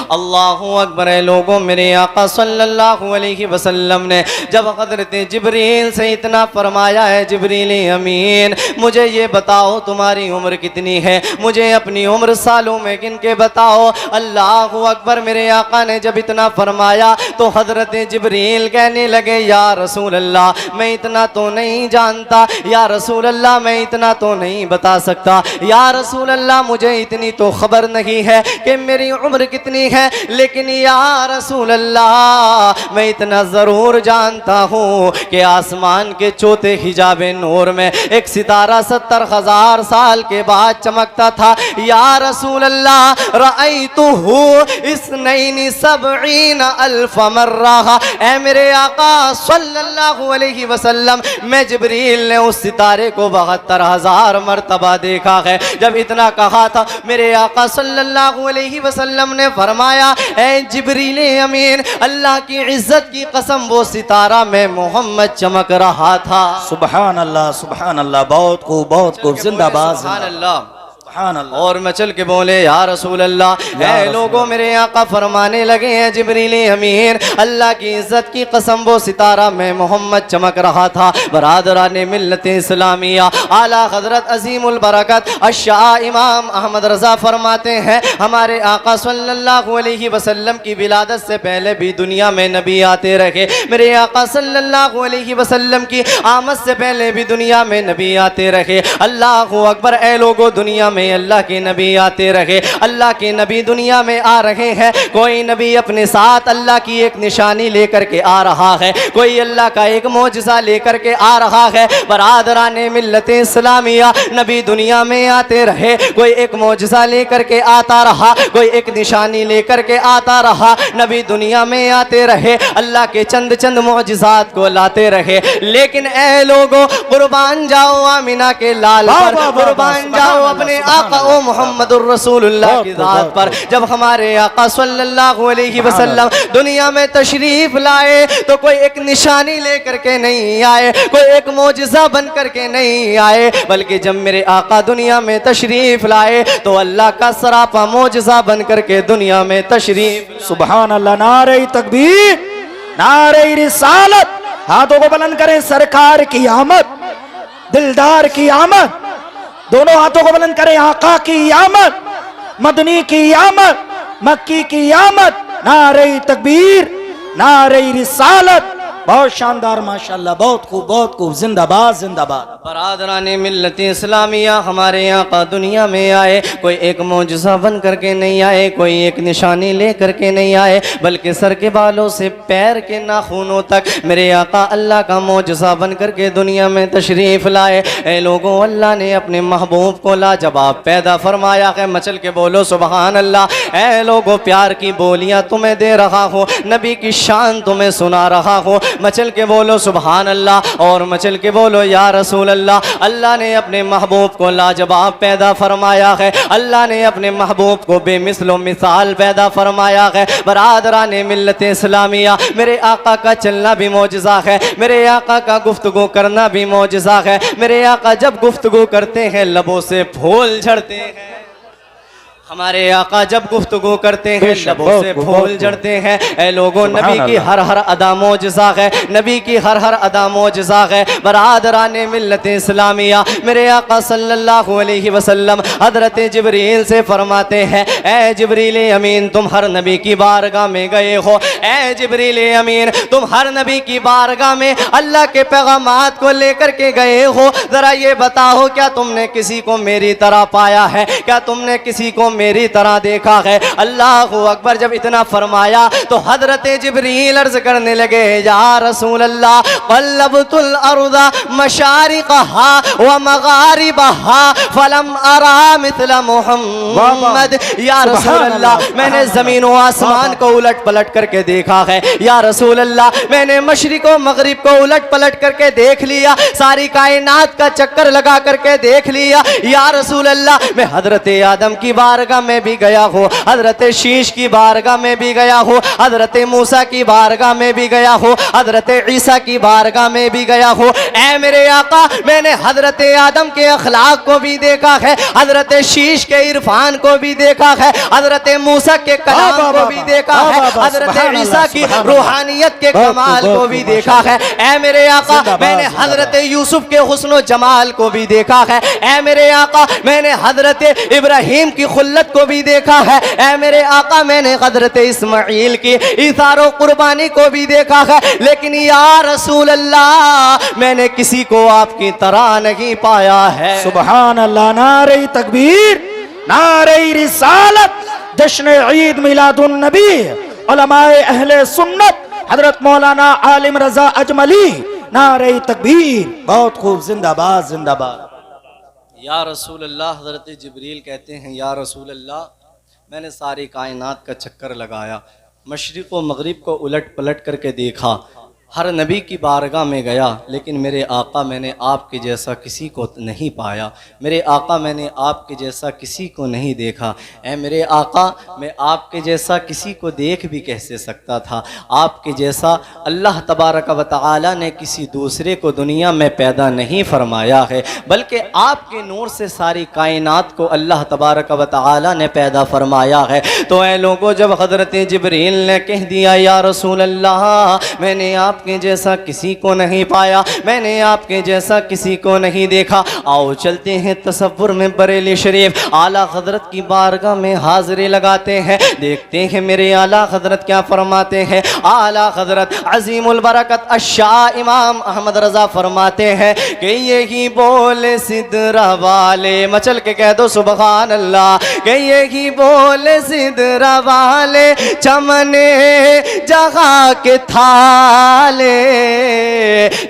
अल्लाहु अकबर। लोगों, मेरे आका सल्लल्लाहु अलैहि वसल्लम ने जब हज़रत जिब्रील से इतना फरमाया है, जिब्रील अमीन मुझे ये बताओ तुम्हारी उम्र कितनी है, मुझे अपनी उम्र सालों में गिन के बताओ। अल्लाहु अकबर। मेरे आका ने जब इतना फरमाया तो हज़रत जिब्रील कहने लगे, या रसूल अल्लाह, मैं इतना तो नहीं जानता, या रसूल अल्लाह मैं इतना तो नहीं बता सकता, या रसूल अल्लाह मुझे इतनी तो खबर नहीं है कि मेरी उम्र कितनी है, लेकिन या रसूल अल्लाह मैं इतना ज़रूर जानता हूँ कि आसमान के चौथे हिजाबे नूर में एक सितारा 70,000 साल के बाद चमकता था। या रसूल अल्लाह रअयतुहु इस्नैनि सबईन अल्फ मर्रा। ऐ मेरे आका सल्लल्लाहु अलैहि वसल्लम, मैं जिब्रील ने उस सितारे को 72,000 मरतबा देखा है। जब इतना कहा था, मेरे आका सल्लल्लाहु अलैहि वसल्लम ने फरमाया, ऐ जिब्रील अमीन अल्लाह की इज्जत की कसम वो सितारा में मोहम्मद चमक रहा था। सुभान अल्लाह, सुभान अल्लाह, बहुत खूब जिंदाबाद, सुभान अल्लाह। सुभान अल्लाह। और मैं चल के बोले, या रसूल अल्लाह। ऐ लोगों, मेरे आका फरमाने लगे हैं, जिब्रील अमीन अल्लाह की इज्जत की कसम वो सितारा में मोहम्मद चमक रहा था। बरादरान मिल्लत इस्लामिया, आला हजरत अजीमुल बरकत अशाह इमाम अहमद रजा फरमाते हैं, हमारे आका सल्लल्लाहु अलैहि वसल्लम की विलादत से पहले भी दुनिया में नबी आते रहे। मेरे आका सल्लल्लाहु अलैहि वसल्लम की आमद से पहले भी दुनिया में नबी आते रहे। अल्लाहु अकबर। ऐ लोगों, दुनिया में अल्लाह के नबी आते रहे, अल्लाह के नबी दुनिया में आ रहे हैं। कोई नबी अपने साथ अल्लाह की एक निशानी लेकर के आ रहा है, कोई अल्लाह का एक मौजज़ा लेकर के आ रहा है। बरादरान मिल्लत इस्लामिया, नबी दुनिया में आते रहे, कोई एक मौजज़ा लेकर के आता रहा, कोई एक निशानी लेकर के आता रहा। नबी दुनिया में आते रहे, अल्लाह के चंद मौजज़ात को लाते रहे। लेकिन ऐ लोगों, कुर्बान जाओ आमिना के लाल पर, कुर्बान जाओ अपने आका ओ मोहम्मदुर रसूलुल्लाह की ज़ात पर। जब हमारे आका सल्लल्लाहु अलैहि वसल्लम दुनिया में तशरीफ लाए तो कोई एक निशानी लेकर के नहीं आए, कोई एक मौजज़ा बन कर के नहीं आए, बल्कि जब मेरे आका दुनिया में तशरीफ लाए तो अल्लाह का सरापा मौजज़ा बन कर के दुनिया में तशरीफ। सुभान अल्लाह। नारे तकबीर, नारे रिसालत। हाथों को बुलंद करें, सरकार की आमद, दिलदार की आमद। दोनों हाथों को बुलंद करें, आका की आमद, मदनी की आमद, मक्की की आमद। नारे तकबीर, नारे रिसालत। बहुत शानदार, माशाल्लाह, बहुत खूब, जिंदाबाद जिंदाबाद। बरादरान मिल्लत इस्लामिया, हमारे आका दुनिया में आए, कोई एक मौजज़ा बन करके नहीं आए, कोई एक निशानी ले करके नहीं आए, बल्कि सर के बालों से पैर के नाखूनों तक मेरे आका अल्लाह का मौजज़ा बन करके दुनिया में तशरीफ़ लाए। ऐ लोगों, अल्लाह ने अपने महबूब को लाजवाब पैदा फरमाया है। मचल के बोलो सुबहान अल्लाह। ऐ लोगों, प्यार की बोलियाँ तुम्हें दे रहा हूँ, नबी की शान तुम्हें सुना रहा हूँ। मचल के बोलो सुबहान अल्लाह, और मचल के बोलो या रसूल अल्लाह। अल्लाह ने अपने महबूब को लाजवाब पैदा फरमाया है, अल्लाह ने अपने महबूब को बेमिसलो मिसाल पैदा फरमाया है। बरादरान मिल्लत इस्लामिया, मेरे आका का चलना भी मौजज़ा है, मेरे आका का गुफ्तगू करना भी मौजज़ा है। मेरे आका जब गुफ्तगू करते हैं लबों से फूल झड़ते हैं, हमारे आका जब गुफ्तगू करते हैं लबों से फूल झड़ते हैं। ऐ लोगों, नबी की हर हर अदा मौजज़ा है, नबी की हर हर अदा मौजज़ा है। बरादरान मिल्लत इस्लामिया, मेरे आका सल्लल्लाहु अलैहि वसल्लम हज़रत जिब्रील से फरमाते हैं, ऐ जिब्रील अमीन तुम हर नबी की बारगाह में गए हो, ऐ जिब्रील अमीन तुम हर नबी की बारगाह में अल्लाह के पैगामात को लेकर के गए हो। ज़रा ये बताओ, क्या तुमने किसी को मेरी तरह पाया है, क्या तुमने किसी को मेरी तरह देखा है? अल्लाहु अकबर। जब इतना फरमाया तो हजरत जिब्रील अर्ज करने लगे, या रसूल अल्लाह क़ल्लबतुल अर्ज़ मशारिक़हा व मग़ारिबहा फलम अरा मिस्ल मुहम्मद। या रसूल अल्लाह, मैंने ज़मीन व आसमान को उलट पलट करके देखा है। या रसूल अल्लाह, मैंने मशरिक़ व मग़रिब को उलट पलट करके देख लिया, सारी कायनात का चक्कर लगा करके देख लिया। या रसूल अल्लाह, मैं हजरत आदम की बारगाह बारगाह में भी गया हूँ, हजरत शीश की बारगाह में भी गया हूँ, हजरत मूसा की बारगाह में भी गया हूँ, हजरत ईसा की बारगाह में भी गया हूँ। ऐ मेरे आका, मैंने हजरत आदम के अखलाक को भी देखा है, हजरत शीश के इरफान को भी देखा है, हजरत मूसा के कलाम को भी देखा है, हजरत ईसा की रूहानियत के कमाल को भी देखा है। ऐ मेरे आका, मैंने हजरत यूसुफ के हुस्न जमाल को भी देखा है। ऐ मेरे आका, मैंने हजरत इब्राहिम की खुल्लत को भी देखा है। ऐ मेरे आका, मैंने हजरत इस्माइल की इसारो कुर्बानी को भी देखा है। लेकिन या रसूल अल्लाह, मैंने किसी को आपकी तरह नहीं पाया है। सुभान अल्लाह, नारे तकबीर, नारे रिसालत, जश्न ईद मिलादुन नबी, उलमाए अहले सुन्नत हजरत मौलाना आलिम रजा अजमली, नारे तकबीर, बहुत खूब, जिंदाबाद जिंदाबाद। या रसूल अल्लाह, हजरत जिब्रील कहते हैं, या रसूल अल्लाह, मैंने सारी कायनात का चक्कर लगाया, मशरिक़ व मगरिब को उलट पलट करके देखा, हर नबी की बारगाह में गया, लेकिन मेरे आका, मैंने आपके जैसा किसी को नहीं पाया। मेरे आका, मैंने आपके जैसा किसी को नहीं देखा। ऐ मेरे आका, मैं आपके जैसा किसी को देख भी कैसे सकता था। आपके जैसा अल्लाह तबारक व तआला ने किसी दूसरे को दुनिया में पैदा नहीं फरमाया है, बल्कि आपके नूर से सारी कायनात को अल्लाह तबारक व तआला ने पैदा फरमाया है। तो ऐ लोगों, जब हज़रत जिब्रील ने कह दिया, या रसूल अल्लाह, मैंने आपके जैसा किसी को नहीं पाया, मैंने आपके जैसा किसी को नहीं देखा, आओ चलते हैं तसव्वुर में बरेली शरीफ, आला हजरत की बारगाह में हाजिरी लगाते हैं, देखते हैं मेरे आला हजरत क्या फरमाते हैं। आला हजरत अजीमुल बरकत अशाह इमाम अहमद रजा फरमाते हैं कि यही बोले सिदरा वाले, मचल के कह दो सुबहान अल्लाह, कि यही बोले सिदरा वाले, चमने जगह के थाले,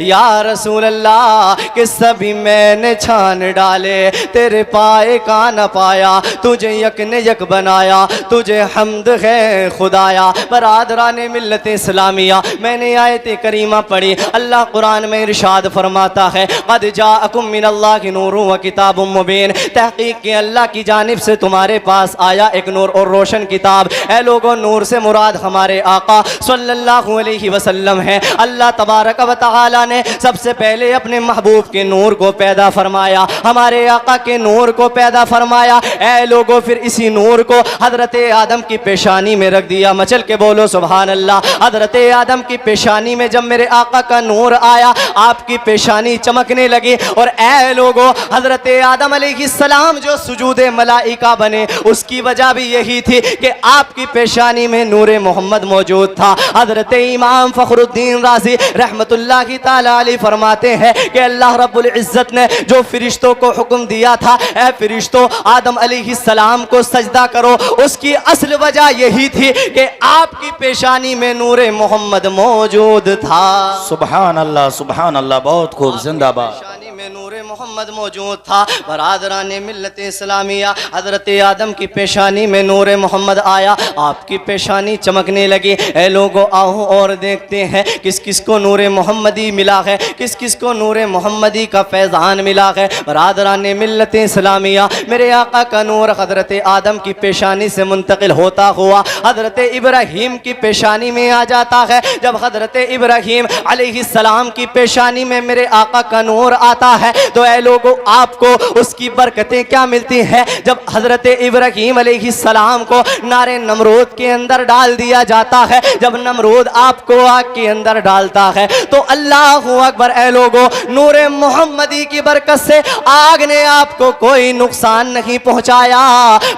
या रसूल अल्लाह, कि सभी मैंने छान डाले, तेरे पाए का न पाया, तुझे यक ने यक बनाया, तुझे हम्द है खुदाया। बरादराने मिल्लत इस्लामिया, मैंने आयत करीमा पढ़ी, अल्लाह कुरान में इरशाद फरमाता है, क़द जाअकुम मिनल्लाहि नूरुन व किताबुम मुबीन, तहक़ीक़ के अल्लाह की जानिब से तुम्हारे पास आया एक नूर और रोशन किताब। ऐ लोगों, नूर से मुराद हमारे आका सल्लल्लाहु अलैहि वसल्लम है। अल्लाह तबारक व तआला ने सबसे पहले अपने महबूब के नूर को पैदा फरमाया, हमारे आका के नूर को पैदा फरमाया। ऐ लोगों, फिर इसी नूर को हजरत आदम की पेशानी में रख दिया, मचल के बोलो सुभान अल्लाह। हजरत आदम की पेशानी में जब मेरे आका का नूर आया, आपकी पेशानी चमकने लगी। और ऐ लोगों, हजरत आदम अलैहिस्सलाम जो सुजूदे मलाइका बने, उसकी वजह भी यही थी कि आपकी पेशानी में नूर मोहम्मद मौजूद था। हजरत इमाम फखरुद्दीन राजी रहमतुल्लाहि ताला अलैहि फरमाते हैं कि अल्लाह रब्बुल इज्जत ने जो फरिश्तों को हुक्म दिया था, ऐ फरिश्तों, आदम अलैहिस्सलाम को सजदा करो, उसकी असल वजह यही थी कि आपकी पेशानी में नूर मोहम्मद मौजूद था। सुभान अल्लाह, सुभान अल्लाह, बहुत खूब, जिंदाबाद। पेशानी में नूर मोहम्मद मौजूद था। बरादराने मिल्लत इस्लामिया, हजरत आदम की पेशानी में नूर मोहम्मद आया, आपकी पेशानी चमकने लगी। ऐ लोगों, आओ और देखते हैं किस किस को नूर मोहम्मदी मिला है, किस किस को नूर मोहम्मदी का फैज़ान मिला है। बरादराने मिल्लत इस्लामिया, मेरे आका का नूर हजरत आदम की पेशानी से मुंतकिल होता हुआ हजरत इब्राहीम की पेशानी में आ जाता है। जब हजरत इब्राहीम अलैहिस्सलाम की पेशानी में मेरे आका का नूर आता है, तो ऐ लोगों, आपको उसकी बरकतें क्या मिलती हैं। जब हजरत इब्राहीम अलैहिस्सलाम को नारे नमरूद के अंदर डाल दिया जाता है, जब नमरूद आपको आग के अंदर डालता है, तो अल्लाहु अकबर, ऐ लोगों, नूर मोहम्मदी की बरकत से आग ने आपको कोई नुकसान नहीं पहुंचाया,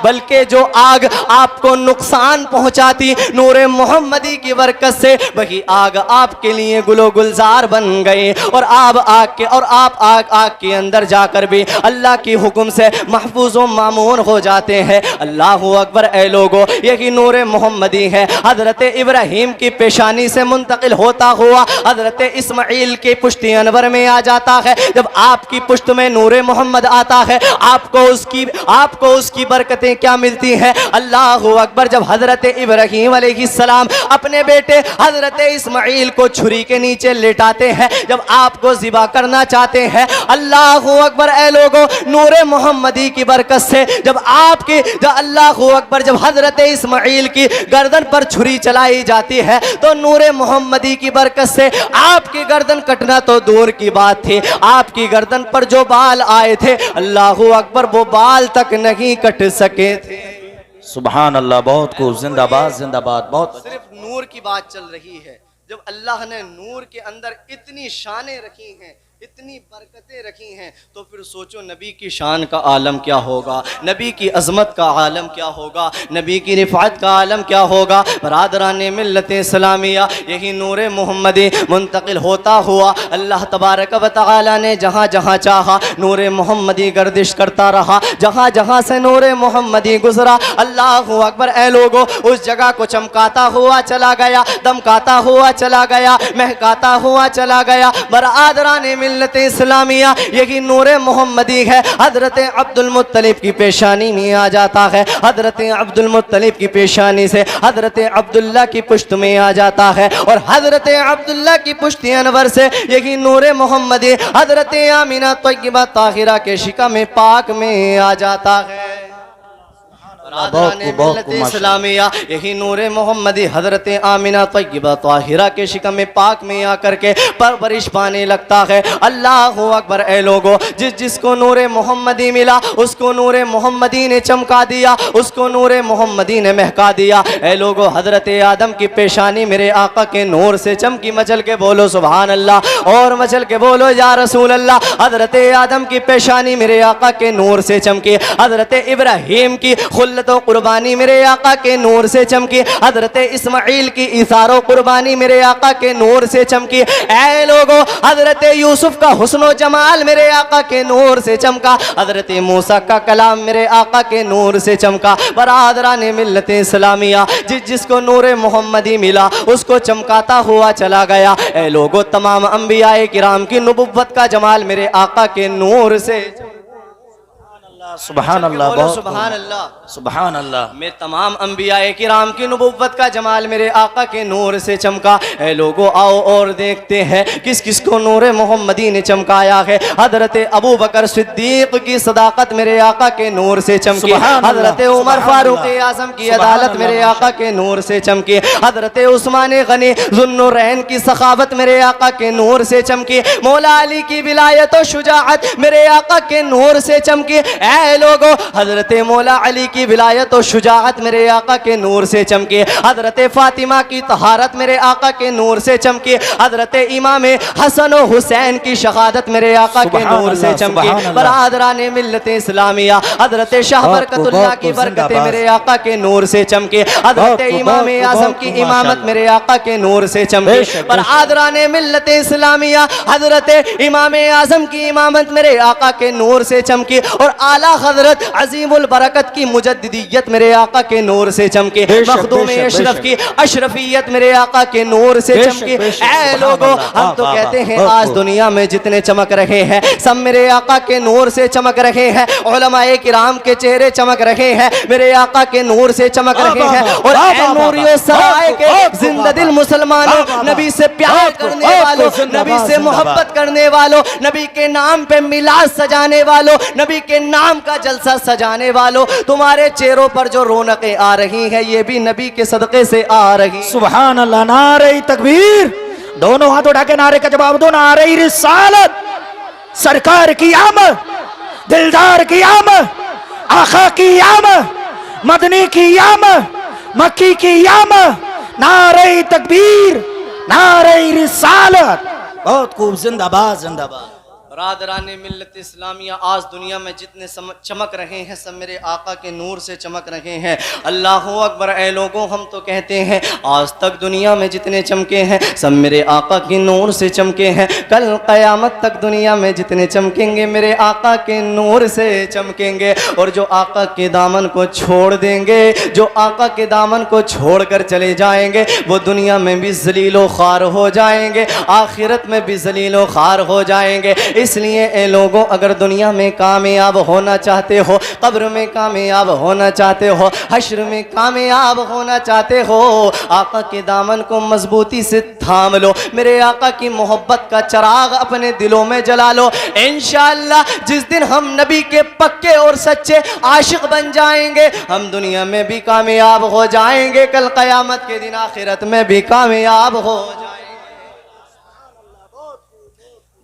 बल्कि जो आग आपको नुकसान पहुंचाती, नूर मोहम्मदी की बरकत से वही आग आपके लिए गुलो गुलजार बन गई। और आप आग के अंदर जाकर भी अल्लाह की हुक्म से महफूज व मामून हो जाते हैं। अल्लाहु अकबर, ऐ लोगों, यही नूर मोहम्मदी है। हजरत इब्राहीम की पेशानी से मुंतकिल होता हुआ हजरत इस्माइल के पुश्ती अनवर में आ जाता है। जब आपकी पुश्त में नूर मोहम्मद आता है, आपको उसकी बरकतें क्या मिलती हैं। अल्लाहु अकबर, जब हजरत इब्राहीम अलैहिस्सलाम अपने बेटे हजरत इस्माइल को छुरी के नीचे लेटाते हैं, जब आपको ज़िबा करना चाहते हैं, अल्लाह अल्लाह अकबर। ऐ लोगों, नूरे मोहम्मदी की बरकत से जब अल्लाह अकबर, जब हजरत इस्माइल की गर्दन पर छुरी चलाई जाती है तो नूरे मोहम्मदी की बरकत से आपकी गर्दन कटना तो दूर की बात थी, आपकी गर्दन पर जो बाल आए थे अल्लाह अकबर वो बाल तक नहीं कट सके थे। सुभान अल्लाह, बहुत खूब, जिंदाबाद जिंदाबाद। बहुत सिर्फ नूर की बात चल रही है। जब अल्लाह ने नूर के अंदर इतनी शानें रखी हैं, इतनी बरकतें रखी हैं, तो फिर सोचो नबी की शान का आलम क्या होगा, नबी की अजमत का आलम क्या होगा, नबी की रिफ़ात का आलम क्या होगा। बरादरान मिल्लत इस्लामिया, यही नूर मोहम्मदी मुंतकिल होता हुआ अल्लाह तबारक व तआला ने जहाँ जहाँ चाहा नूर मोहम्मदी गर्दिश करता रहा। जहाँ जहाँ से नूर मोहम्मदी गुजरा अल्लाह अकबर, ऐ लोगों, उस जगह को चमकाता हुआ चला गया, दमकाता हुआ चला गया, महकाता हुआ चला गया। बरादरान मिल्लत इस्लामिया, यही नूर मोहम्मदी है। हजरत अब्दुल मुत्तलिब की पेशानी में आ जाता है, हजरत अब्दुल मुत्तलिब की पेशानी से हजरत अब्दुल्ला की पुश्त में आ जाता है, और हजरत अब्दुल्ला की पुश्त अनवर से यही नूर मोहम्मदी हजरत आमिना तय्यबा ताहिरा के शिका में पाक में आ जाता है। इस्लामिया, यही नूर मोहम्मदी हजरत आमिना तय्यबा ताहिरा के शिकम पाक में आकर के परवरिश पाने लगता है। अल्लाह अकबर। ऐ लोगो, जिसको नूर मोहम्मदी मिला उसको नूर मोहम्मदी ने चमका दिया, उसको नूर मोहम्मदी ने महका दिया। ऐ लोगो, हजरत आदम की पेशानी मेरे आका के नूर से चमकी। मचल के बोलो सुभान अल्लाह, और मचल के बोलो या रसूल अल्लाह। हजरत आदम की पेशानी मेरे आका के नूर से चमकी। हजरत इब्राहीम की तो कुर्बानी मेरे आका के नूर से चमकी। हजरत इस्माइल की इशारों कुर्बानी मेरे आका के नूर से चमकी। ऐ लोगों, हजरत यूसुफ का हुस्नो जमाल मेरे आका के नूर से चमका। हजरत मूसा का कलाम मेरे आका के नूर से चमका। बरादरान मिल्लत इस्लामिया, जिसको नूर मोहम्मदी मिला उसको चमकाता हुआ चला गया। ऐ लोगों, तमाम अंबियाए किराम की नबुव्वत का जमाल मेरे आका के नूर से। सुभान अल्लाह, बहुत सुभान अल्लाह, सुभान अल्लाह। में तमाम अंबियाए किराम की नबुव्वत का जमाल मेरे आका के नूर से चमका। ऐ लोगों, आओ और देखते हैं किस किस को नूर मोहम्मदी ने चमकाया है। हजरत अबू बकर सिद्दीक की सदाकत मेरे आका के नूर से चमकी। हजरत उमर फारूक आजम की अदालत मेरे आका के नूर से चमकी। हजरत उस्मान गनी ज़ुन्नुरैन की सखावत मेरे आका के नूर से चमकी। मौला अली की विलायत और शुजाअत मेरे आका के नूर से चमकी। ऐ लोगों, हजरत मौला अली की विलायत और शुजाअत मेरे आका के नूर से चमके। हजरत फातिमा की तहारत मेरे आका के नूर से चमके। हजरत इमाम हसन और हुसैन की शहादत मेरे आका के नूर से चमके। बरादरान मिल्लत इस्लामिया, हजरत शाह बरकतुल्लाह की बरकतें मेरे आका के नूर से चमके। हजरत इमाम आजम की इमामत मेरे आका के नूर से चमके। बरादरान मिल्लत इस्लामिया, हजरत इमाम आजम की इमामत मेरे आका के नूर से चमकी। और आला हजरत अजीमुल बरकत की मुजद्दिदियत मेरे आका के नूर से चमके। मखदूम अशरफ की अशरफियत मेरे आका के नूर से चमके। ऐ लोगों, हम तो कहते हैं आज दुनिया में जितने चमक रहे हैं सब मेरे आका के नूर से चमक रहे हैं। उलमाए किराम के चेहरे चमक रहे हैं, मेरे आका के नूर से चमक रहे हैं। और ऐ नूरियो सराय के जिंदा दिल मुसलमानों, नबी से प्यार करने वालों, नबी से मोहब्बत करने वालों, नबी के नाम पे मिलाद सजाने वालों, नबी के नाम का जलसा सजाने वालों, तुम्हारे चेहरों पर जो रौनकें आ रही हैं ये भी नबी के सदक़े से आ रही। सुभान अल्लाह, नारे तकबीर, दोनों हाथ उठा के नारे का जवाब दो। नारे रिसालत, सरकार की आमद, दिलदार की आमद, आका की आमद, मदनी की आमद, मक्की की आमद। नारे तकबीर, नारे रिसालत। बहुत खूब, जिंदाबाद जिंदाबाद। बरादरान मिल्लत इस्लामिया, आज दुनिया में जितने चमक रहे हैं सब मेरे आका के नूर से चमक रहे हैं। अल्लाह अकबर। ऐ लोगों, हम तो कहते हैं आज तक दुनिया में जितने चमके हैं सब मेरे आका के नूर से चमके हैं। कल क़यामत तक दुनिया में जितने चमकेंगे मेरे आका के नूर से चमकेंगे। और जो आका के दामन को छोड़ देंगे, जो आका के दामन को छोड़ कर चले जाएंगे वो दुनिया में भी ज़लीलो ख़ार हो जाएंगे, आखिरत में भी ज़लीलो ख़ार हो जाएंगे। इसलिए ए लोगों, अगर दुनिया में कामयाब होना चाहते हो, कब्र में कामयाब होना चाहते हो, हश्र में कामयाब होना चाहते हो, आका के दामन को मजबूती से थाम लो, मेरे आका की मोहब्बत का चिराग अपने दिलों में जला लो। इंशाअल्लाह जिस दिन हम नबी के पक्के और सच्चे आशिक बन जाएंगे, हम दुनिया में भी कामयाब हो जाएंगे, कल क़यामत के दिन आखिरत में भी कामयाब हो जाएंगे।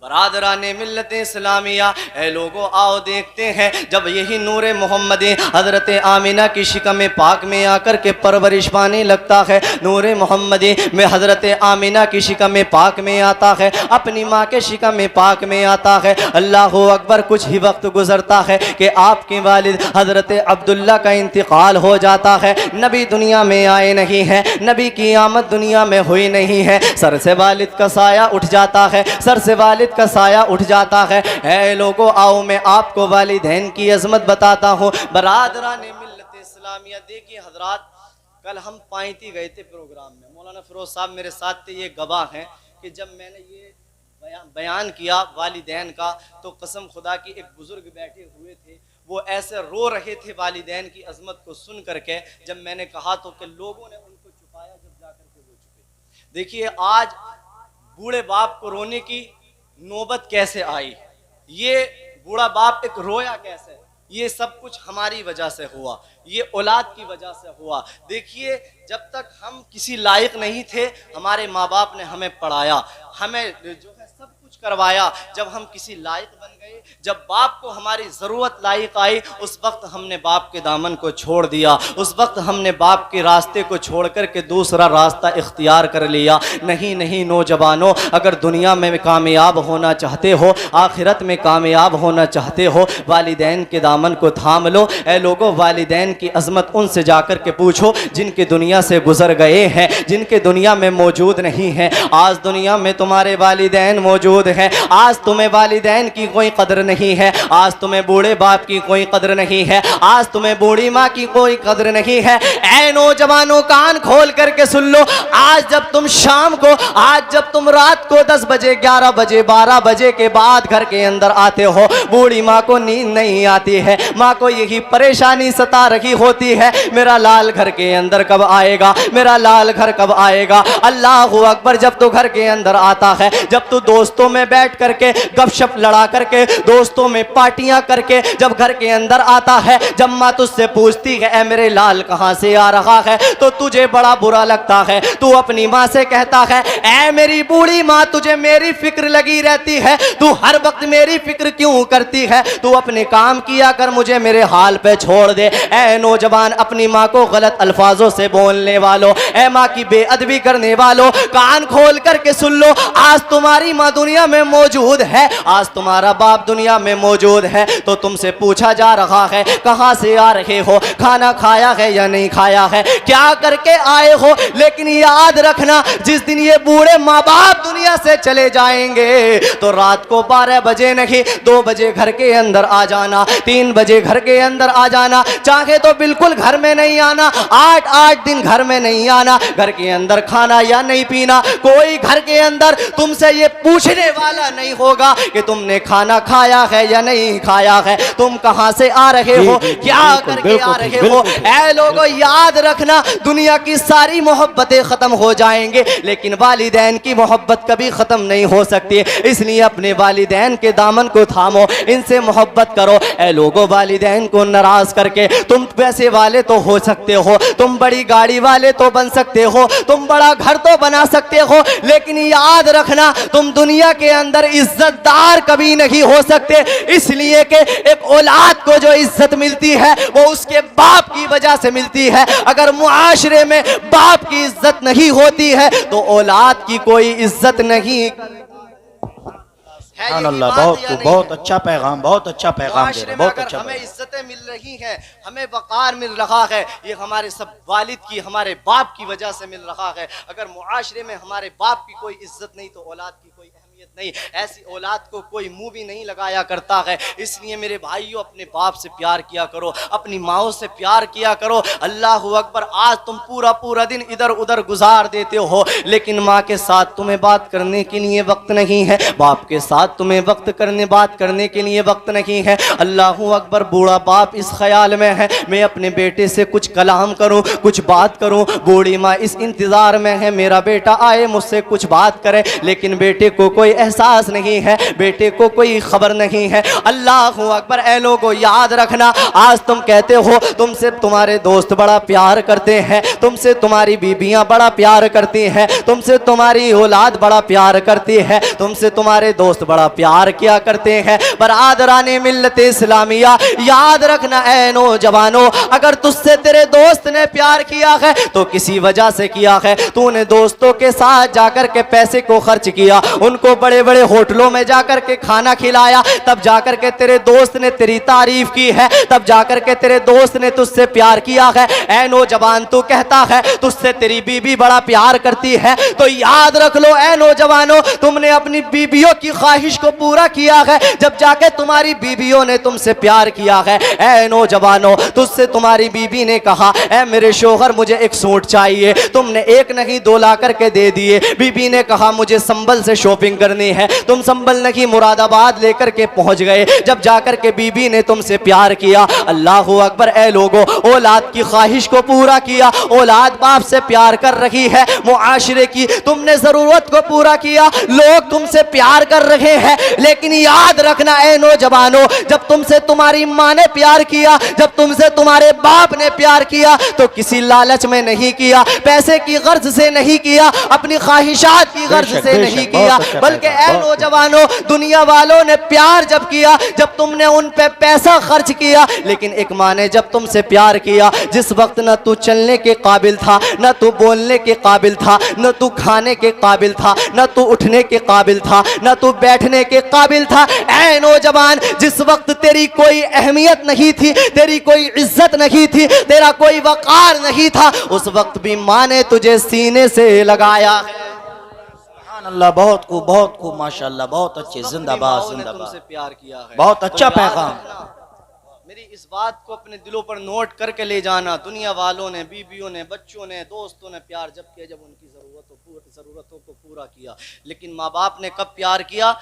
बरादराने मिल्लत इस्लामिया, ए लोगों आओ देखते हैं, जब यही नूर मोहम्मदी हज़रत आमिना की शिकम पाक में आकर के परवरिश पाने लगता है, नूर मोहम्मदी में हज़रत आमिना की शिकम पाक में आता है, अपनी माँ के शिकम पाक में आता है। अल्लाह अकबर, कुछ ही वक्त गुजरता है कि आपके वालिद हज़रत अब्दुल्ला का इंतकाल हो जाता है। नबी दुनिया में आए नहीं हैं, नबी की आमद दुनिया में हुई नहीं है, सर से वालिद का साया उठ जाता है, सर से वालिद का साया उठ जाता है। ऐ लोगों आओ मैं आपको वालिदैन की अजमत बताता हूँ। बरादराने मिल्लत इस्लामिया, देखिए हजरात, कल हम पाइती गए थे प्रोग्राम में, मौलाना फिरोज साहब मेरे साथ थे, ये गवाह हैं कि जब मैंने ये बयान किया वालिदैन का, तो कसम खुदा की एक बुजुर्ग बैठे हुए थे, वो ऐसे रो रहे थे वालिदैन की अजमत को सुन करके। जब मैंने कहा तो कि लोगों ने उनको छुपाया, जब जाकर के वो छुपे। देखिए आज बूढ़े बाप को रोने की नौबत कैसे आई, ये बूढ़ा बाप एक रोया कैसे, ये सब कुछ हमारी वजह से हुआ, ये औलाद की वजह से हुआ। देखिए जब तक हम किसी लायक नहीं थे, हमारे माँ बाप ने हमें पढ़ाया, हमें जो है सब कुछ करवाया। जब हम किसी लायक बन गए, जब बाप को हमारी ज़रूरत लायक आई, उस वक्त हमने बाप के दामन को छोड़ दिया, उस वक्त हमने बाप के रास्ते को छोड़ कर के दूसरा रास्ता इख्तियार कर लिया। नहीं नहीं नौजवानों, अगर दुनिया में कामयाब होना चाहते हो, आखिरत में कामयाब होना चाहते हो, वालिदैन के दामन को थाम लो। ऐ लोगों, वालिदैन की अजमत उनसे जाकर के पूछो जिनके दुनिया से गुजर गए हैं, जिनके दुनिया में मौजूद नहीं हैं। आज दुनिया में तुम्हारे वालिदैन मौजूद हैं, आज तुम्हें वालिदैन की कोई कदर नहीं है, आज तुम्हें बूढ़े बाप की कोई कदर नहीं है, आज तुम्हें बूढ़ी माँ की कोई कदर नहीं है। ऐ नौजवानों, कान खोल करके सुन लो, आज जब तुम शाम को, आज जब तुम रात को 10 बजे 11 बजे 12 बजे के बाद घर के अंदर आते हो, बूढ़ी माँ को नींद नहीं आती है, माँ को यही परेशानी सता रही होती है, मेरा लाल घर के अंदर कब आएगा, मेरा लाल घर कब आएगा। अल्लाह अकबर, जब तू घर के अंदर आता है, जब तू दोस्तों में बैठ करके गपशप लड़ा करके, दोस्तों में पार्टियां करके जब घर के अंदर आता है, जब माँ तुझसे पूछती है ऐ मेरे लाल कहाँ से आ रहा है, तो तुझे बड़ा बुरा लगता है। तू अपनी माँ से कहता है ऐ मेरी बूढ़ी माँ, तुझे मेरी फिक्र लगी रहती है, तू हर वक्त मेरी फिक्र क्यों करती है, तू अपने काम किया कर, मुझे मेरे हाल पे छोड़ दे। ऐ नौजवान, अपनी माँ को गलत अल्फाजों से बोलने वालों, ऐ माँ की बेअदबी करने वालों, कान खोल करके सुन लो, आज तुम्हारी माँ दुनिया में मौजूद है, आज तुम्हारा बाप दुनिया में मौजूद है, तो तुमसे पूछा जा रहा है कहाँ से आ रहे हो, खाना खाया है या नहीं खाया है, क्या करके आए हो। लेकिन याद रखना, जिस दिन ये बूढ़े माँ बाप दुनिया से चले जाएंगे, तो रात को 12 बजे नहीं 2 बजे घर के अंदर आ जाना, 3 बजे घर के अंदर आ जाना, चाहे तो बिल्कुल घर में नहीं आना, 8-8 दिन घर में नहीं आना, घर के अंदर खाना या नहीं पीना, कोई घर के अंदर तुमसे ये पूछने वाला नहीं होगा कि तुमने खाना खाया है या नहीं खाया है, तुम कहां से आ रहे हो, क्या करके आ रहे हो। ऐ लोगों, याद रखना, दुनिया की सारी मोहब्बतें खत्म हो जाएंगे, लेकिन वालिदैन की मोहब्बत कभी खत्म नहीं हो सकती, इसलिए अपने वालिदैन के दामन को थामो, इनसे मोहब्बत करो। ऐ लोगों, वालिदैन को नाराज करके तुम पैसे वाले तो हो सकते हो, तुम बड़ी गाड़ी वाले तो बन सकते हो, तुम बड़ा घर तो बना सकते हो, लेकिन याद रखना, तुम दुनिया के अंदर इज्जतदार कभी नहीं हो सकते, इसलिए कि एक औलाद को जो इज्जत मिलती है वो उसके बाप की वजह से मिलती है। अगर मुआशरे में बाप की इज्जत नहीं होती है तो औलाद की कोई इज्जत नहीं है। बहुत अच्छा पैगाम, बहुत अच्छा पैगाम दे रहे हैं, बहुत अच्छा। हमें इज्जतें मिल रही हैं, हमें वक़ार मिल रहा है, ये हमारे सब वालिद की, हमारे बाप की वजह से मिल रहा है। अगर मुआशरे में हमारे बाप की कोई इज्जत नहीं तो औलाद की कोई अहमियत नहीं, ऐसी औलाद को कोई मुंह भी नहीं लगाया करता है। इसलिए मेरे भाइयों, अपने बाप से प्यार किया करो, अपनी माओ से प्यार किया करो। अल्लाह अकबर, आज तुम पूरा पूरा दिन इधर उधर गुजार देते हो, लेकिन माँ के साथ तुम्हें बात करने के लिए वक्त नहीं है, बाप के साथ तुम्हें बात करने के लिए वक्त नहीं है। अल्लाह अकबर, बूढ़ा बाप इस ख्याल में है मैं अपने बेटे से कुछ कलाम करूं, कुछ बात करूं। बूढ़ी माँ इस इंतजार में है मेरा बेटा आए, मुझसे कुछ बात करे, लेकिन बेटे को कोई एहसास नहीं है, बेटे को कोई खबर नहीं है। अल्लाह अकबर, ऐ लोगों याद रखना, आज तुम कहते हो तुमसे तुम्हारे दोस्त बड़ा प्यार करते हैं, तुमसे तुम्हारी बीबियां बड़ा प्यार करती हैं, तुमसे तुम्हारी औलाद बड़ा प्यार करती है, तुमसे तुम्हारे दोस्त बड़ा प्यार किया करते हैं। बरादराने मिल्लत इस्लामिया, याद रखना ऐ नौजवानों, अगर तुझसे तेरे दोस्त ने प्यार किया है तो किसी वजह से किया है। तूने दोस्तों के साथ जाकर के पैसे को खर्च किया, उनको बड़े बड़े होटलों में जाकर के खाना खिलाया, तब जाकर के तेरे दोस्त ने तेरी तारीफ की है, तब जाकर के तेरे दोस्त ने तुझसे प्यार किया है। ऐ नौजवान, तू कहता है तुझसे तेरी बीबी बड़ा प्यार करती है, तो याद रख लो ऐ नौजवानों, तुमने अपनी बीबियों की ख्वाहिश को पूरा किया है जब जाके तुम्हारी बीबियों ने तुमसे प्यार किया है। ऐ नौजवानों, तुझसे तुम्हारी बीबी ने कहा ऐ मेरे शोहर मुझे एक सूट चाहिए, तुमने एक नहीं दो ला करके दे दिए। बीबी ने कहा मुझे संबल से शॉपिंग करनी है, तुम संबल नहीं मुरादाबाद लेकर के पहुंच गए, जब जाकर के बीबी ने तुमसे प्यार किया। अल्लाह अकबर, ऐ लोगों, औलाद की ख्वाहिश को पूरा किया, औलाद बाप से प्यार कर रही है, मुआशरे की तुमने जरूरत को पूरा किया, लोग तुमसे प्यार कर रहे हैं। लेकिन याद रखना ऐ नौजवानों, जब तुमसे तुम्हारी माँ ने प्यार किया, जब तुमसे तुम्हारे बाप ने प्यार किया, तो किसी लालच में नहीं किया, पैसे की गर्ज से नहीं किया, अपनी ख्वाहिशात की गर्ज से नहीं किया, बल्कि ऐ नौजवानों, दुनिया वालों ने प्यार जब किया, जब तुमने उन पे पैसा खर्च किया, लेकिन एक माँ ने जब तुमसे प्यार किया, जिस वक्त न तू चलने के काबिल था, न तू बोलने के काबिल था, न तू खाने के काबिल था, न तू उठने के काबिल था, न तू बैठने के काबिल था। ऐ नौजवान, जिस वक्त तेरी कोई अहमियत नहीं थी, तेरी कोई इज्जत नहीं थी, तेरा कोई वकार नहीं था, उस वक्त भी माँ ने तुझे सीने से लगाया। अल्लाह, बहुत खूब माशाअल्लाह, बहुत अच्छे, जिंदाबाद जिंदाबाद, तुमसे प्यार किया है, बहुत अच्छा तो याद पैगाम। रखना, मेरी इस बात को अपने दिलों पर नोट करके ले जाना। दुनिया वालों ने, बीबियों ने, बच्चों ने, दोस्तों ने प्यार जब किया जब उनकी ज़रूरतों को पूरा किया, लेकिन माँ बाप ने कब प्यार किया?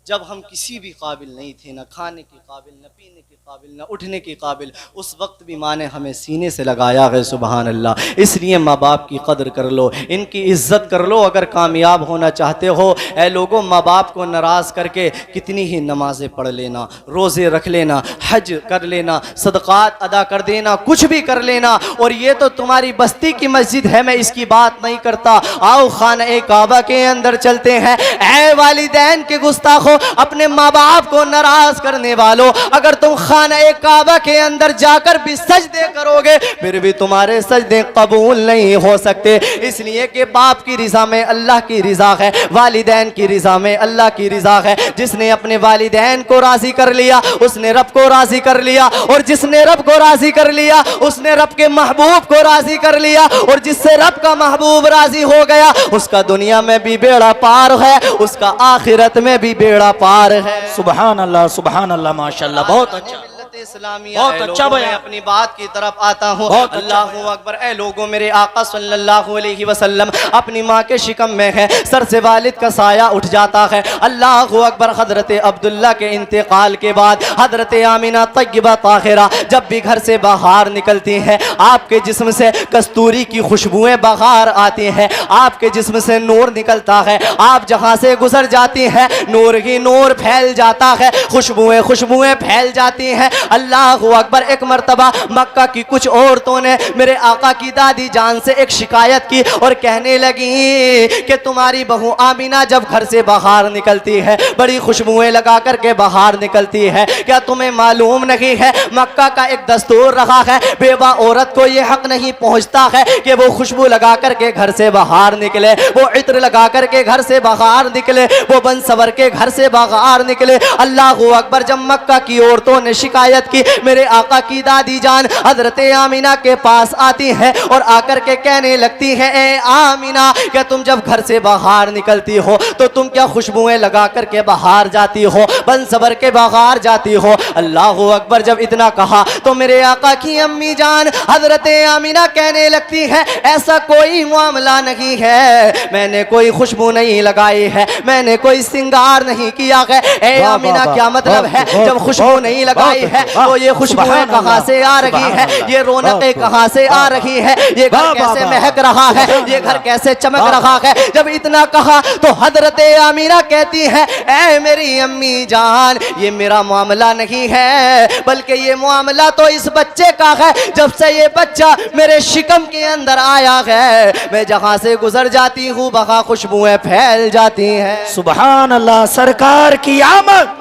जब हम किसी भी काबिल नहीं थे, न खाने के काबिल, न पीने के काबिल, न उठने के काबिल, उस वक्त भी माँ ने हमें सीने से लगाया है। सुबहान अल्लाह। इसलिए माँ बाप की कदर कर लो, इनकी इज्जत कर लो। अगर कामयाब होना चाहते हो ऐ लोगों, माँ बाप को नाराज़ करके कितनी ही नमाजें पढ़ लेना, रोज़े रख लेना, हज कर लेना, सदक़ात अदा कर देना, कुछ भी कर लेना, और ये तो तुम्हारी बस्ती की मस्जिद है, मैं इसकी बात नहीं करता। आओ खाना काबा के अंदर चलते हैं। ऐ वालिदैन के गुस्ताखों, अपने माँ बाप को नाराज करने वालों, अगर तुम खाना काबा के अंदर जाकर भी सजदे करोगे, फिर भी तुम्हारे सजदे कबूल नहीं हो सकते, इसलिए कि बाप की रिजा में अल्लाह की रिजा है, वालिदैन की रिजा में अल्लाह की रिजा है। जिसने अपने वालिदैन को राजी कर लिया उसने रब को राजी कर लिया, और जिसने रब को राजी कर लिया उसने रब के महबूब को राजी कर लिया, और जिससे रब का महबूब राजी हो गया उसका दुनिया में भी बेड़ा पार है, उसका आखिरत में भी बेड़ा पार है। सुबहान अल्लाह, माशाअल्लाह, बहुत अच्छा, इस्लामिया। बहुत अच्छा बयान। अपनी बात की तरफ आता हूँ। बहुत अच्छा अल्लाह अकबर। ऐ लोगों, मेरे आका सल्लल्लाहु अलैहि वसल्लम अपनी माँ के शिकम में है, सर से वालिद का साया उठ जाता है। अल्लाह अकबर। हजरत अब्दुल्ला के इंतकाल के बाद हजरत आमिना तय्यबा ताहिरा जब भी घर से बाहर निकलती हैं, आपके जिस्म से कस्तूरी की खुशबुएं बाहर आती हैं, आपके जिस्म से नूर निकलता है, आप जहाँ से गुजर जाती हैं नूर ही नूर फैल जाता है, खुशबुएं फैल जाती हैं। अल्लाह अकबर। एक मर्तबा मक्का की कुछ औरतों ने मेरे आका की दादी जान से एक शिकायत की और कहने लगी कि तुम्हारी बहू आमिना जब घर से बाहर निकलती है बड़ी खुशबुएं लगा करके बाहर निकलती है, क्या तुम्हें मालूम नहीं है मक्का का एक दस्तूर रहा है, बेवा औरत को यह हक नहीं पहुंचता है कि वो खुशबू लगा करके घर से बाहर निकले, वो इत्र लगा करके घर से बाहर निकले, वो बन सवर के घर से बाहर निकले। अल्लाह अकबर। जब मक्का की औरतों ने शिकायत तरबियत की। मेरे आका की दादी जान हजरत आमीना के पास आती है और आकर के कहने लगती है, ए आमीना, क्या तुम जब घर से बाहर निकलती हो तो तुम क्या खुशबुएं लगा करके बाहर जाती हो, बंसबर के बाहर जाती हो? अल्लाह अकबर। जब इतना कहा तो मेरे आका की अम्मी जान हजरत आमीना कहने लगती है, ऐसा कोई मामला नहीं है, मैंने कोई खुशबू नहीं लगाई है, मैंने कोई सिंगार नहीं किया है। ए आमीना, क्या मतलब है जब खुशबू नहीं लगाई है तो ये खुशबुएं कहां से आ रही है, ये रौनकें कहां से आ रही है, ये घर कैसे महक रहा है, ये घर कैसे चमक रहा है? जब इतना कहा तो हजरत आमीना कहती है, ऐ मेरी अम्मी जान, ये मेरा मामला नहीं है, बल्कि ये मामला तो इस बच्चे का है। जब से ये बच्चा मेरे शिकम के अंदर आया है, मैं जहां से गुजर जाती हूँ वहां खुशबुएं फैल जाती हैं। सुभान अल्लाह। सरकार की आमद,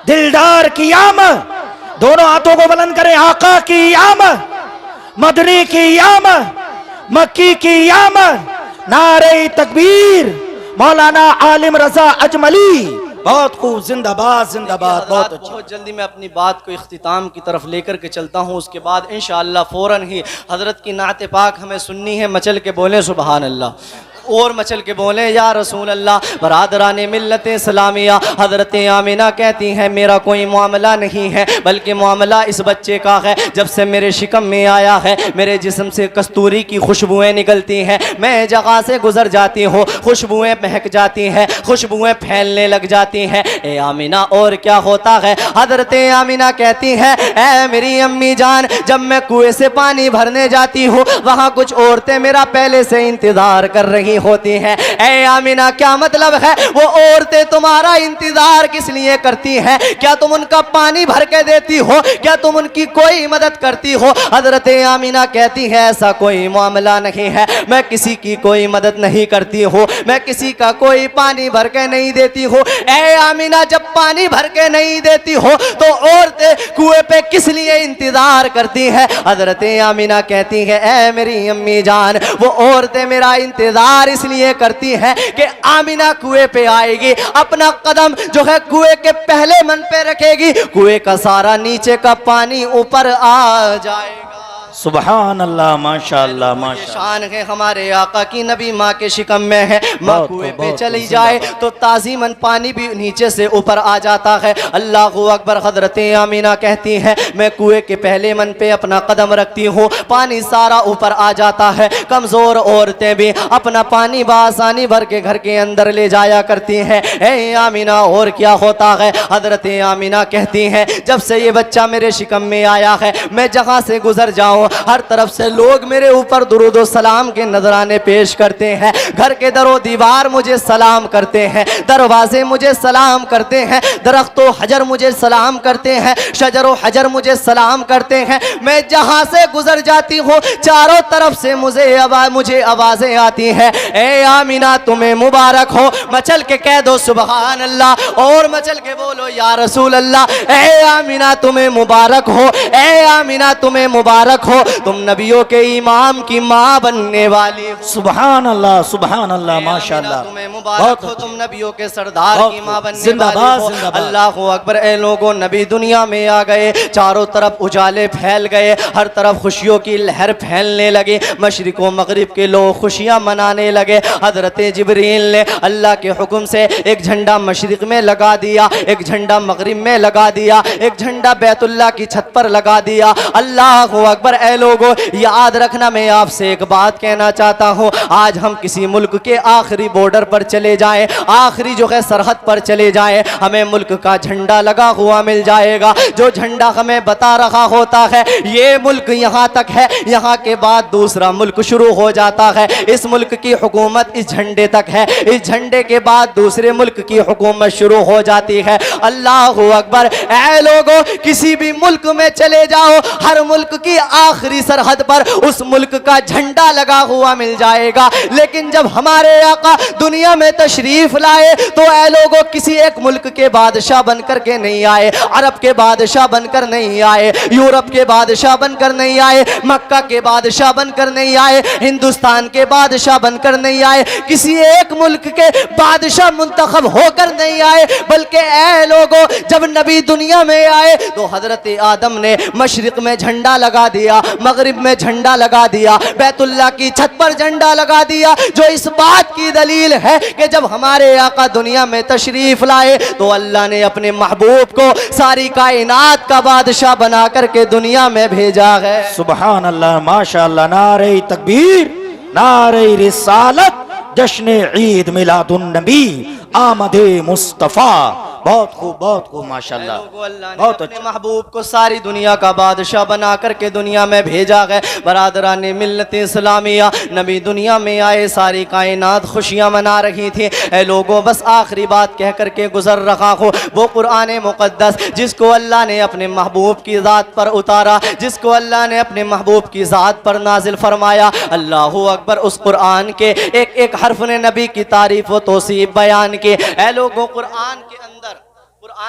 दिलदार की आमद, दोनों हाथों को बुलंद करें। आका की आमद, मदनी की आमद, मक्की की आमद, नारे तकबीर, मौलाना आलिम रजा अजमली। बहुत खूब, जिंदाबाद जिंदाबाद। बहुत जल्दी मैं अपनी बात को इख्तिताम की तरफ लेकर के चलता हूँ। उसके बाद इंशाअल्लाह फ़ौरन ही हज़रत की नात पाक हमें सुननी है। मचल के बोले सुबहान अल्लाह, और मचल के बोले या रसूल अल्लाह। बरादरान मिल्लत इस्लामिया, हज़रत आमीना कहती हैं, मेरा कोई मामला नहीं है, बल्कि मामला इस बच्चे का है। जब से मेरे शिकम में आया है, मेरे जिस्म से कस्तूरी की खुशबुएं निकलती हैं, मैं जगह से गुजर जाती हूँ, खुशबुएं महक जाती हैं, खुशबुएं फैलने लग जाती हैं। ए आमीना, और क्या होता है? हज़रत आमीना कहती है, ऐ मेरी अम्मी जान, जब मैं कुएं से पानी भरने जाती हूँ वहाँ कुछ औरतें मेरा पहले से इंतज़ार कर रही होती हैं। ऐ आमीना, क्या मतलब है? वो औरतें तुम्हारा इंतजार किस लिए करती हैं? क्या तुम उनका पानी भर के देती हो? क्या तुम उनकी कोई मदद करती हो? हजरत आमीना कहती है, ऐसा कोई मामला नहीं है, मैं किसी की कोई मदद नहीं करती हूँ, मैं किसी का कोई पानी भर के नहीं देती हूँ। ऐ आमीना, जब पानी भर के नहीं देती हो तो औरतें कुएं पे किस लिए इंतजार करती हैं? हजरत आमीना कहती है, ऐ मेरी अम्मी जान, वो औरतें मेरा इंतजार इसलिए करती है कि आमीना कुएं पे आएगी, अपना कदम जो है कुएं के पहले मन पे रखेगी, कुएं का सारा नीचे का पानी ऊपर आ जाएगा। सुभान अल्लाह, माशाअल्लाह माशाअल्लाह। शान है हमारे आका की, नबी माँ के शिकम में है, माँ कुएं पे चली जाए तो ताज़ीमन पानी भी नीचे से ऊपर आ जाता है। अल्लाह अकबर। हजरत आमीना कहती है, मैं कुएं के पहले मन पे अपना कदम रखती हूँ, पानी सारा ऊपर आ जाता है। कमज़ोर औरतें भी अपना पानी बासानी भर के घर के अंदर ले जाया करती हैं। ए आमीना, और क्या होता है? हजरत आमीना कहती हैं, जब से ये बच्चा मेरे शिकम में आया है, मैं जहाँ से गुजर जाऊँ हर तरफ से लोग मेरे ऊपर दुरूद व सलाम के नजराने पेश करते हैं। घर के दरो दीवार मुझे सलाम करते हैं, दरवाजे मुझे सलाम करते हैं, दरख्तो हजर मुझे सलाम करते हैं, शजरो हजर मुझे सलाम करते हैं। मैं जहां से गुजर जाती हूँ चारों तरफ से मुझे आवाजें आती हैं, ए आमीना तुम्हें मुबारक हो। मचल के कह दो सुबहान अल्लाह, और मचल के बोलो या रसूल अल्लाह। ए आमीना तुम्हें मुबारक हो, ए आमीना तुम्हें मुबारक हो, तुम नबियों के इमाम की माँ बनने वाली हो। सुभान अल्लाह, सुभान अल्लाह, माशाअल्लाह। तुम्हें मुबारक हो, तुम नबियों के सरदार की माँ बनने वाली हो। अल्लाह अकबर। ए लोगों, नबी दुनिया में आ गए, चारों तरफ उजाले फैल गए, हर तरफ खुशियों की लहर फैलने लगी, मशरिक व मगरिब के लोग खुशियाँ मनाने लगे। हजरत जिब्रील ने अल्लाह के हुक्म से एक झंडा मशरिक में लगा दिया, एक झंडा मगरिब में लगा दिया, एक झंडा बैतुल्लाह की छत पर लगा दिया। अल्लाह अकबर। ए लोगों, याद रखना, मैं आपसे एक बात कहना चाहता हूँ, आज हम किसी मुल्क के आखिरी बॉर्डर पर चले जाएं, आखिरी जो है सरहद पर चले जाएं, हमें मुल्क का झंडा लगा हुआ मिल जाएगा, जो झंडा हमें बता रहा होता है ये मुल्क यहाँ तक है, यहाँ के बाद दूसरा मुल्क शुरू हो जाता है, इस मुल्क की हुकूमत इस झंडे तक है, इस झंडे के बाद दूसरे मुल्क की हुकूमत शुरू हो जाती है। अल्लाह अकबर। ऐ लोगों, किसी भी मुल्क में चले जाओ, हर मुल्क की आखिरी सरहद पर उस मुल्क का झंडा लगा हुआ मिल जाएगा। लेकिन जब हमारे आका दुनिया में तशरीफ लाए तो ऐ लोगों किसी एक मुल्क के बादशाह बनकर के नहीं आए, अरब के बादशाह बनकर नहीं आए, यूरोप के बादशाह बनकर नहीं आए, मक्का के बादशाह बनकर नहीं आए, हिंदुस्तान के बादशाह बनकर नहीं आए, किसी एक मुल्क के बादशाह मुंतखब होकर नहीं आए, बल्कि ऐ लोगों जब नबी दुनिया में आए तो हजरत आदम ने मशरिक में झंडा लगा दिया, मगरिब में झंडा लगा दिया, बैतुल्लाह की छत पर झंडा लगा दिया, जो इस बात की दलील है कि जब हमारे आका दुनिया में तशरीफ लाए तो अल्लाह ने अपने महबूब को सारी कायनात का बादशाह बना करके दुनिया में भेजा है। सुबहान अल्लाह, माशाअल्लाह, नारे तकबीर, नारे रिसालत, जश्न ईद मिलादुन नबी, आमदे मुस्तफ़ा। बहुत खूब माशाअल्लाह, बहुत अपने महबूब को सारी दुनिया का बादशाह बना करके दुनिया में भेजा है। बरादरान मिल्लत इस्लामिया, नबी दुनिया में आए, सारी कायनात खुशियाँ मना रही थी। ऐ लोगों बस आखिरी बात कह करके गुजर रहा हो, वो कुरान मुक़द्दस जिसको अल्लाह ने अपने महबूब की ज़ात पर उतारा, जिसको अल्लाह ने अपने महबूब की ज़ात पर नाजिल फरमाया, अल्लाहु अकबर, उस कुरान के एक एक हर्फ ने नबी की तारीफ व तौसीफ बयान की। ऐ लोगों कुरान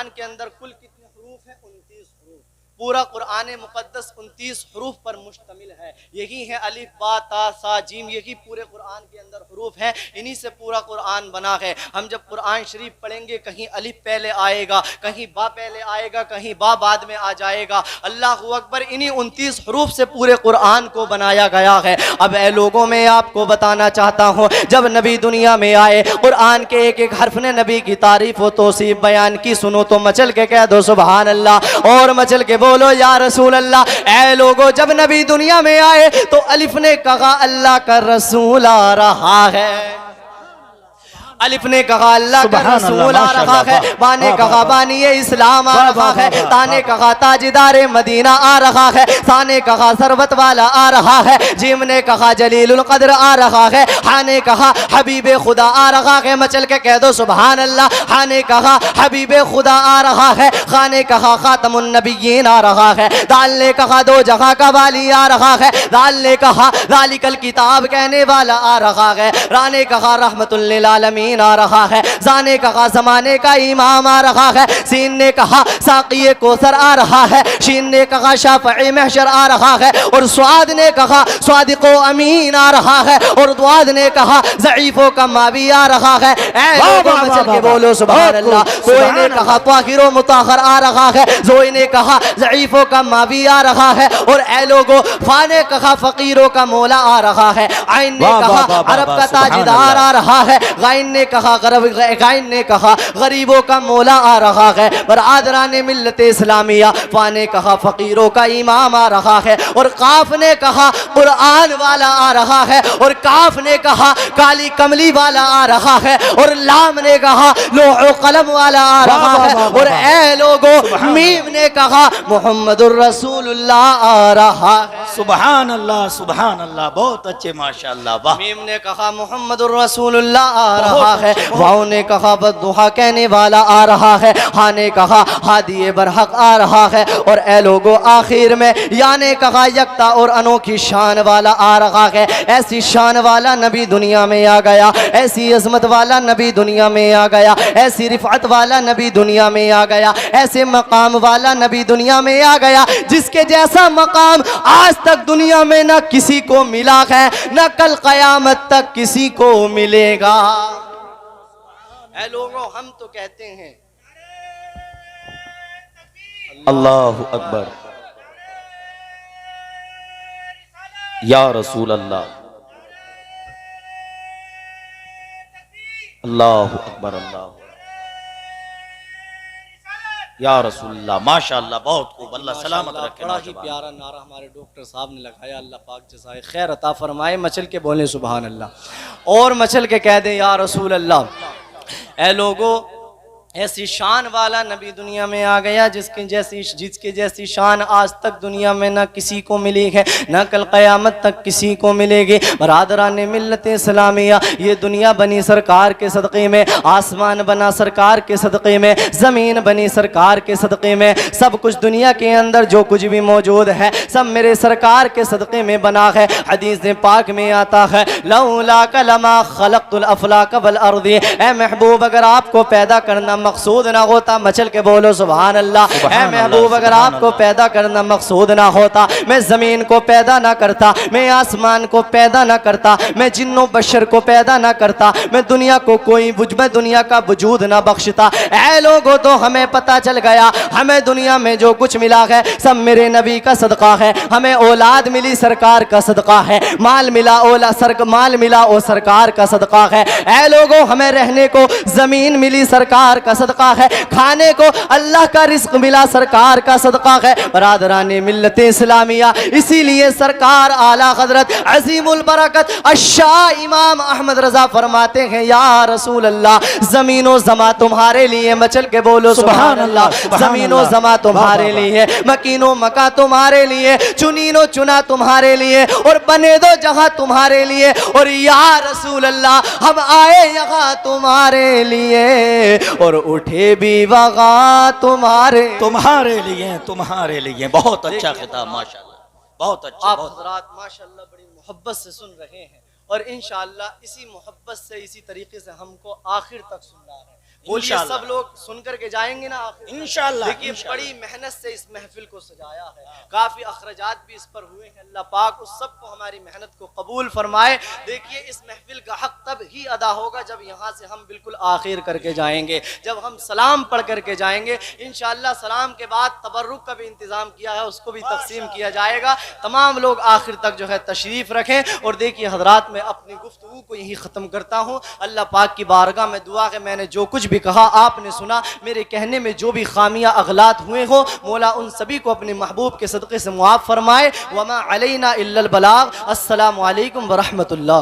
के अंदर कुल कितने हरूफ हैं? 29 हरूफ। पूरा कुरान मुक़द्दस 29 हरूफ पर मुश्तमिल है। यही है अलिफ बा ता सा जीम, यही पूरे कुरान के अंदर हरूफ हैं। इन्हीं से पूरा कुरान बना है। हम जब कुरान शरीफ पढ़ेंगे कहीं अलिफ पहले आएगा, कहीं बा पहले आएगा, कहीं बा बाद में आ जाएगा। अल्लाहु अकबर, इन्हीं 29 हरूफ से पूरे कुरान को बनाया गया है। अब ऐ लोगों में आपको बताना चाहता हूँ, जब नबी दुनिया में आए कुरान के एक एक हर्फ ने नबी की तारीफ व तौसीफ बयान की। सुनो तो मचल के कह दो सुभान अल्लाह, और मचल के बोलो या रसूल अल्लाह। ऐ लोगो जब नबी दुनिया में आए तो अलिफ ने कहा अल्लाह का रसूल आ रहा है, अलिफ ने कहा अल्लाह का रसूल आ रहा है, बा ने कहा बानी इस्लाम आ रहा है, ता ने कहा ताजदार मदीना आ रहा है, सा ने कहा सरबत वाला आ रहा है, जिम ने कहा जलीलुल कद्र आ रहा है, हा ने कहा हबीब खुदा आ रहा है। मचल के कह दो सुभान अल्लाह। हा ने कहा हबीब खुदा आ रहा है, खा ने कहा खातमुन नबिय्यीन आ रहा है, दाल ने कहा दो जगह का वाली आ रहा है, दाल ने कहा ज़ालिकल किताब कहने वाला आ रहा है, रा ने कहा रहमतुल लिल आलमीन आ रहा है, जाने कहा जमाने का इमाम आ रहा है, सीन ने कहा साक़िए कोसर आ रहा है, शीन ने कहा शाफ़ई महशर आ रहा है, और स्वाद ने कहा स्वादिक़ो अमीन आ रहा है, और द्वाद ने कहा ज़ईफ़ो कम्मावी आ रहा है। ऐ लोगों मचल के बोलो सुभान अल्लाह। कोई ने कहा ताहिरो मुताहर आ रहा है, जोई ने कहा ज़ईफ़ो कम्मावी आ रहा है, और ऐ लोगों फा ने कहा फ़कीरों का मौला आ रहा है, आइन ने कहा अरब का ताजदार आ रहा है, गाइन ने कहा गाइन ने कहा गरीबों का मौला आ रहा है। बरादरान मिल्लत इस्लामिया, फा ने कहा फ़कीरों का इमाम आ रहा है, और काफ ने कहा कुरान वाला आ रहा है, और काफ ने कहा काली कमली वाला आ रहा है, और लाम ने कहा लोह कलम वाला आ रहा है, और ऐ लोगों मीम ने कहा मुहम्मदुर रसूलुल्लाह आ रहा है। सुभान अल्लाह, सुभान अल्लाह, बहुत अच्छे माशाअल्लाह। वाह। मीम ने कहा मुहम्मदुर रसूलुल्लाह आ रहा है, वाओ ने कहा बद्दुहा कहने वाला आ रहा है, हा ने कहा हादी बरहक आ रहा है, और ए लोगो आखिर में या ने कहा यकता और अनोखी शान वाला आ रहा है। ऐसी शान वाला नबी दुनिया में आ गया, ऐसी अजमत वाला नबी दुनिया में आ गया, ऐसी रिफअत वाला नबी दुनिया में आ गया, ऐसे मकाम वाला नबी दुनिया में आ गया जिसके जैसा मकाम आज तक दुनिया में न किसी को मिला है, न कल क़यामत तक किसी को मिलेगा। ऐ लोगों हम तो कहते हैं अल्लाहु अकबर, या रसूल अल्लाह, अल्लाहु अकबर, अल्लाह या रसूलल्लाह। माशाअल्लाह, बहुत खूब, अल्लाह सलामत रखे। बड़ा ही प्यारा नारा हमारे डॉक्टर साहब ने लगाया, अल्लाह पाक जज़ाए खैर अता फरमाए। मचल के बोले सुभान अल्लाह, और मचल के कह दें या रसूल अल्लाह। ऐ लोगो ऐसी शान वाला नबी दुनिया में आ गया जिसके जैसी शान आज तक दुनिया में न किसी को मिली है, न कल क़यामत तक किसी को मिलेगी। बरादरान मिल्लत इस्लामिया, ये दुनिया बनी सरकार के सदक़े में, आसमान बना सरकार के सदक़े में, ज़मीन बनी सरकार के सदक़े में, सब कुछ दुनिया के अंदर जो कुछ भी मौजूद है सब मेरे सरकार के सदक़े में बना है। हदीस पाक में आता है, लौला कलमा खलक़तुल अफ़लाक वल अर्दी, ए महबूब अगर आपको पैदा करना मकसूद ना होता, मचल के बोलो सुभान अल्लाह। ऐ महबूब अगर आपको पैदा करना मकसूद ना होता, मैं ज़मीन को पैदा ना करता, मैं आसमान को पैदा ना करता, मैं जिन्नो बशर को पैदा ना करता, मैं दुनिया को मैं दुनिया का वजूद ना बख्शता। ऐ लोगों, तो हमें पता चल गया हमें दुनिया में जो कुछ मिला है सब मेरे नबी का सदका है। हमें औलाद मिली सरकार का सदका है, माल मिला माल मिला वो सरकार का सदका है। ऐ लोगों, हमें रहने को ज़मीन मिली सरकार का सदका है, खाने को अल्लाह का रिज़्क़ मिला सरकार का सदका है। बरादराने मिल्लत इस्लामिया, इसीलिए सरकार आला हज़रत अज़ीमुल बरकत अशाह इमाम अहमद रज़ा फरमाते हैं, या रसूल अल्लाह, ज़मीनो ज़मा तुम्हारे लिए, मचल के बोलो सुभान अल्लाह। ज़मीनो ज़मा तुम्हारे लिए, मकीनो मका तुम्हारे लिए, चुनीनो चुना तुम्हारे लिए, और बने दो जहां तुम्हारे लिए। और या रसूल अल्लाह, हम आए यहाँ तुम्हारे लिए और उठे भी वहाँ तुम्हारे तुम्हारे लिए। बहुत अच्छा खिताब माशाल्लाह, बहुत अच्छा। आप हज़रात माशाल्लाह बड़ी मोहब्बत से सुन रहे हैं और इंशाअल्लाह इसी मोहब्बत से, इसी तरीके से हमको आखिर तक सुनना है। बोलिए, सब लोग सुन करके जाएंगे ना आखिर इंशाअल्लाह। देखिए, बड़ी मेहनत से इस महफिल को सजाया है, काफ़ी अखराजात भी इस पर हुए हैं। अल्लाह पाक उस सब को हमारी मेहनत को कबूल फरमाए। देखिए, इस महफिल का हक तब ही अदा होगा जब यहाँ से हम बिल्कुल आखिर करके जाएंगे, जब हम सलाम पढ़ करके जाएंगे। इंशाअल्लाह सलाम के बाद तबर्रुक का भी इंतज़ाम किया है, उसको भी तकसीम किया जाएगा। तमाम लोग आखिर तक जो है तशरीफ़ रखें। और देखिए हज़रात, मैं अपनी गुफ्तगू को यही ख़त्म करता हूँ। अल्लाह पाक की बारगाह में दुआ है, मैंने जो कुछ भी कहा आपने सुना, मेरे कहने में जो भी खामियां अगलात हुए हो, मौला उन सभी को अपने महबूब के सदक़े से मुआफ़ फरमाए। वमा अलैना इल्लल बलाग। अस्सलामु अलैकुम व रहमतुल्लाह।